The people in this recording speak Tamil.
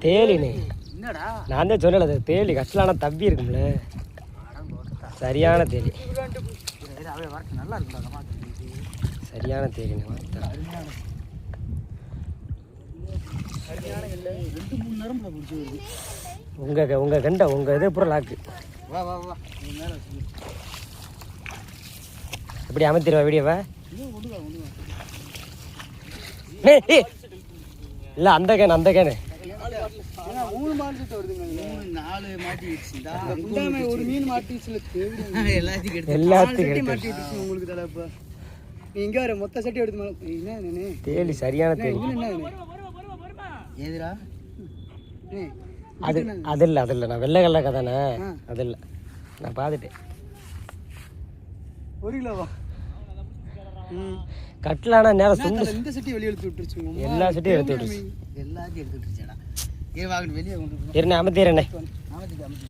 தேலினே நான் தான் சொல்லல தேலி கட்டலான தப்பி இருக்கும்ல சரியான தேலி சரியான தேலினே உங்க கண்ட உங்க இதே பூரா லாக்கு எப்படி அமைத்திருவா வீடியோவா இல்ல அந்த கேனு தேலி சரியான தேலி அது இல்ல நான் வெள்ளை கல்ல கதானே அது இல்ல நான் பார்த்துட்டேன் கட்டலானா நேரம் சுண்டு இந்த செட்டி வெளிய எடுத்து விட்டுருச்சு எல்லா செட்டியும் எடுத்து விட்டுருச்சு எல்லாத்தையும் எடுத்து விட்டுருச்சேடா வெளியே கொண்டு அமைத்திரனே